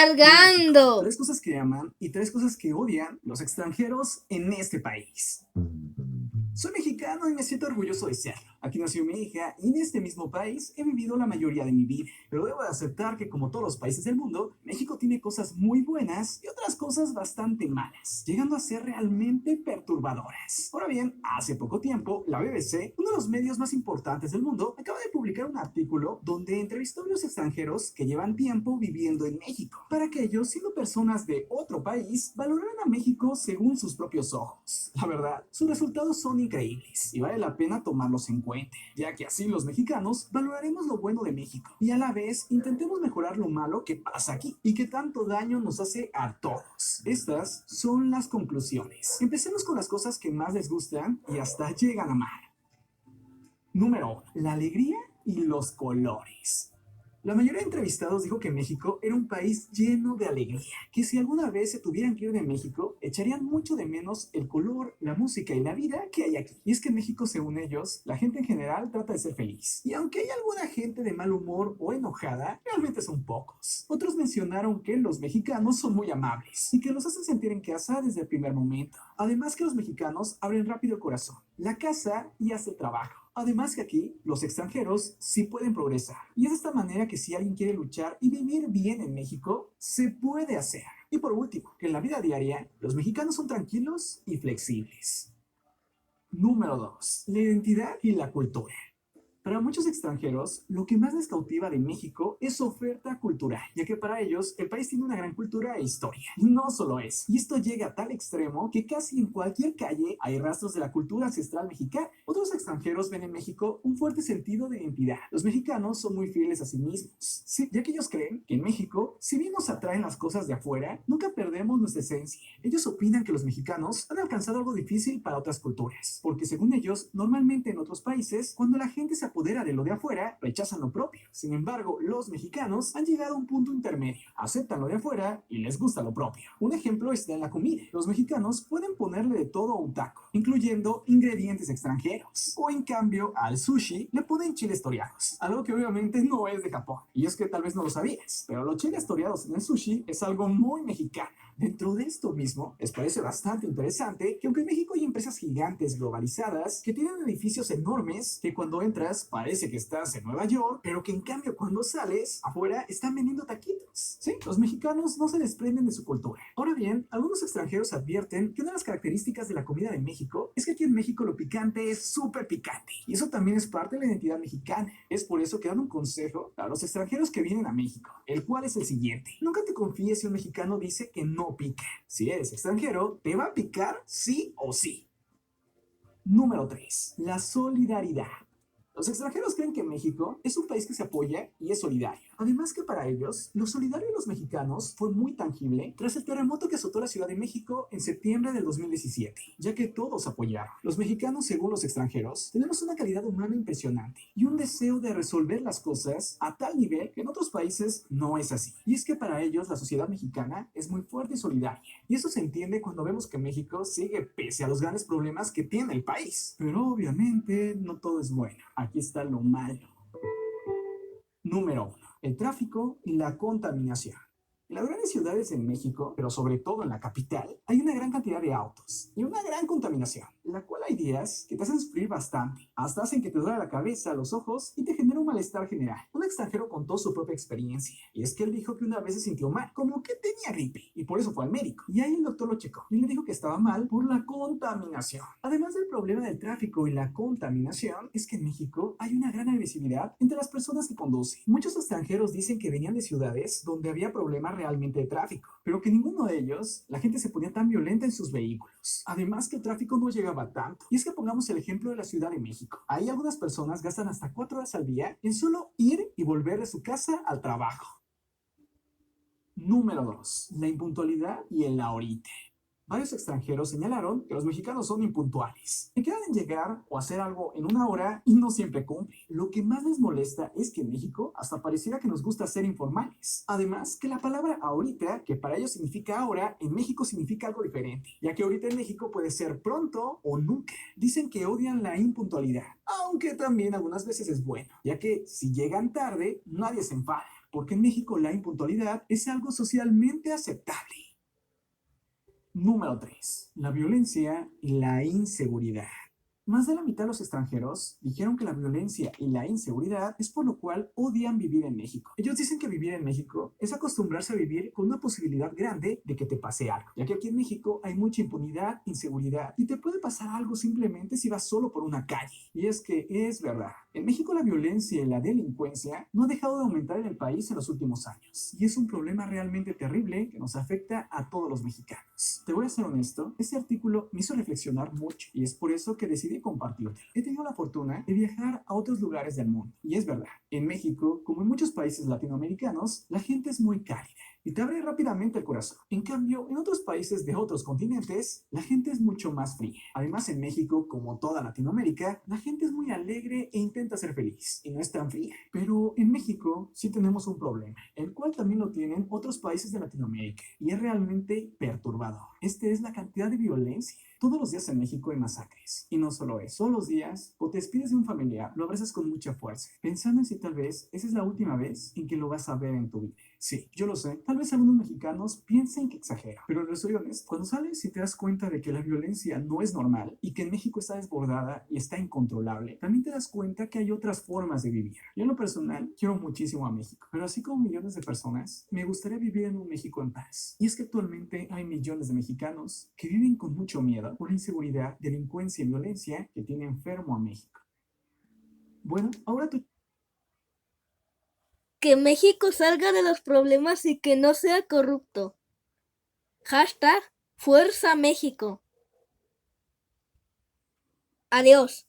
Cargando. Tres cosas que aman y tres cosas que odian los extranjeros en este país. Soy mexicano y me siento orgulloso de serlo. Aquí nació mi hija y en este mismo país he vivido la mayoría de mi vida. Pero debo de aceptar que como todos los países del mundo, México tiene cosas muy buenas y otras cosas bastante malas, llegando a ser realmente perturbadoras. Ahora bien, hace poco tiempo, la BBC, uno de los medios más importantes del mundo, acaba de publicar un artículo donde entrevistó a los extranjeros que llevan tiempo viviendo en México, para que ellos, siendo personas de otro país, valoraran a México según sus propios ojos. La verdad, sus resultados son increíbles y vale la pena tomarlos en cuenta, ya que así los mexicanos valoraremos lo bueno de México y a la vez intentemos mejorar lo malo que pasa aquí y que tanto daño nos hace a todos. Estas son las conclusiones. Empecemos con las cosas que más les gustan y hasta llegan a amar. Número 1. La alegría y los colores. La mayoría de entrevistados dijo que México era un país lleno de alegría, que si alguna vez se tuvieran que ir de México, echarían mucho de menos el color, la música y la vida que hay aquí. Y es que en México, según ellos, la gente en general trata de ser feliz. Y aunque hay alguna gente de mal humor o enojada, realmente son pocos. Otros mencionaron que los mexicanos son muy amables y que los hacen sentir en casa desde el primer momento. Además que los mexicanos abren rápido el corazón, la casa y hasta el trabajo. Además que aquí, los extranjeros sí pueden progresar. Y es de esta manera que si alguien quiere luchar y vivir bien en México, se puede hacer. Y por último, que en la vida diaria, los mexicanos son tranquilos y flexibles. Número 2. La identidad y la cultura. Para muchos extranjeros, lo que más les cautiva de México es su oferta cultural, ya que para ellos el país tiene una gran cultura e historia. Y no solo es, y esto llega a tal extremo que casi en cualquier calle hay rastros de la cultura ancestral mexicana. Otros extranjeros ven en México un fuerte sentido de identidad. Los mexicanos son muy fieles a sí mismos, sí, ya que ellos creen que en México, si bien nos atraen las cosas de afuera, nunca perdemos nuestra esencia. Ellos opinan que los mexicanos han alcanzado algo difícil para otras culturas, porque según ellos, normalmente en otros países, cuando la gente se apodera de lo de afuera, rechazan lo propio. Sin embargo, los mexicanos han llegado a un punto intermedio. Aceptan lo de afuera y les gusta lo propio. Un ejemplo está en la comida. Los mexicanos pueden ponerle de todo a un taco, incluyendo ingredientes extranjeros. O en cambio, al sushi le ponen chiles toreados, algo que obviamente no es de Japón. Y es que tal vez no lo sabías, pero los chiles toreados en el sushi es algo muy mexicano. Dentro de esto mismo, les parece bastante interesante que aunque en México hay empresas gigantes globalizadas que tienen edificios enormes que cuando entras parece que estás en Nueva York, pero que en cambio cuando sales afuera están vendiendo taquitos. Sí, los mexicanos no se desprenden de su cultura. Ahora bien, algunos extranjeros advierten que una de las características de la comida de México es que aquí en México lo picante es súper picante y eso también es parte de la identidad mexicana. Es por eso que dan un consejo a los extranjeros que vienen a México, el cual es el siguiente: nunca te confíes si un mexicano dice que no pica. Si eres extranjero, te va a picar sí o sí. Número 3. La solidaridad. Los extranjeros creen que México es un país que se apoya y es solidario. Además que para ellos, lo solidario de los mexicanos fue muy tangible tras el terremoto que azotó la Ciudad de México en septiembre del 2017, ya que todos apoyaron. Los mexicanos, según los extranjeros, tenemos una calidad humana impresionante y un deseo de resolver las cosas a tal nivel que en otros países no es así. Y es que para ellos la sociedad mexicana es muy fuerte y solidaria. Y eso se entiende cuando vemos que México sigue pese a los grandes problemas que tiene el país. Pero obviamente no todo es bueno. Aquí está lo malo. Número 1. El tráfico y la contaminación. En las grandes ciudades de México, pero sobre todo en la capital, hay una gran cantidad de autos y una gran contaminación, la cual hay días que te hacen sufrir bastante, hasta hacen que te duele la cabeza, los ojos y te genera un malestar general. Un extranjero contó su propia experiencia, y es que él dijo que una vez se sintió mal, como que tenía gripe, y por eso fue al médico. Y ahí el doctor lo checó y le dijo que estaba mal por la contaminación. Además del problema del tráfico y la contaminación, es que en México hay una gran agresividad entre las personas que conducen. Muchos extranjeros dicen que venían de ciudades donde había problemas realmente de tráfico, pero que ninguno de ellos, la gente se ponía tan violenta en sus vehículos. Además que el tráfico no llegaba tanto. Y es que pongamos el ejemplo de la Ciudad de México. Ahí algunas personas gastan hasta 4 horas al día en solo ir y volver de su casa al trabajo. Número 2. La impuntualidad y el ahorita. Varios extranjeros señalaron que los mexicanos son impuntuales, que quedan en llegar o hacer algo en una hora y no siempre cumplen. Lo que más les molesta es que en México hasta pareciera que nos gusta ser informales. Además, que la palabra ahorita, que para ellos significa ahora, en México significa algo diferente, ya que ahorita en México puede ser pronto o nunca. Dicen que odian la impuntualidad, aunque también algunas veces es bueno, ya que si llegan tarde, nadie se enfada. porque en México la impuntualidad es algo socialmente aceptable. Número 3. La violencia y la inseguridad. Más de la mitad de los extranjeros dijeron que la violencia y la inseguridad es por lo cual odian vivir en México. Ellos dicen que vivir en México es acostumbrarse a vivir con una posibilidad grande de que te pase algo, ya que aquí en México hay mucha impunidad, inseguridad y te puede pasar algo simplemente si vas solo por una calle. Y es que es verdad. En México la violencia y la delincuencia no ha dejado de aumentar en el país en los últimos años. Y es un problema realmente terrible que nos afecta a todos los mexicanos. Te voy a ser honesto, este artículo me hizo reflexionar mucho y es por eso que decidí compartirte. He tenido la fortuna de viajar a otros lugares del mundo. Y es verdad, en México, como en muchos países latinoamericanos, la gente es muy cálida y te abre rápidamente el corazón. En cambio, en otros países de otros continentes, la gente es mucho más fría. Además, en México, como toda Latinoamérica, la gente es muy alegre e intenta ser feliz, y no es tan fría. Pero en México sí tenemos un problema, el cual también lo tienen otros países de Latinoamérica, y es realmente perturbador. Este es la cantidad de violencia. Todos los días en México hay masacres. Y no solo eso, todos los días, o te despides de un familiar, lo abrazas con mucha fuerza, pensando en si tal vez esa es la última vez en que lo vas a ver en tu vida. Sí, yo lo sé. Tal vez algunos mexicanos piensen que exagero, pero les soy honesto. Cuando sales y te das cuenta de que la violencia no es normal y que en México está desbordada y está incontrolable, también te das cuenta que hay otras formas de vivir. Yo en lo personal quiero muchísimo a México, pero así como millones de personas, me gustaría vivir en un México en paz. Y es que actualmente hay millones de mexicanos que viven con mucho miedo por la inseguridad, delincuencia y violencia que tiene enfermo a México. Bueno, ahora tú... Que México salga de los problemas y que no sea corrupto. Hashtag Fuerza México. Adiós.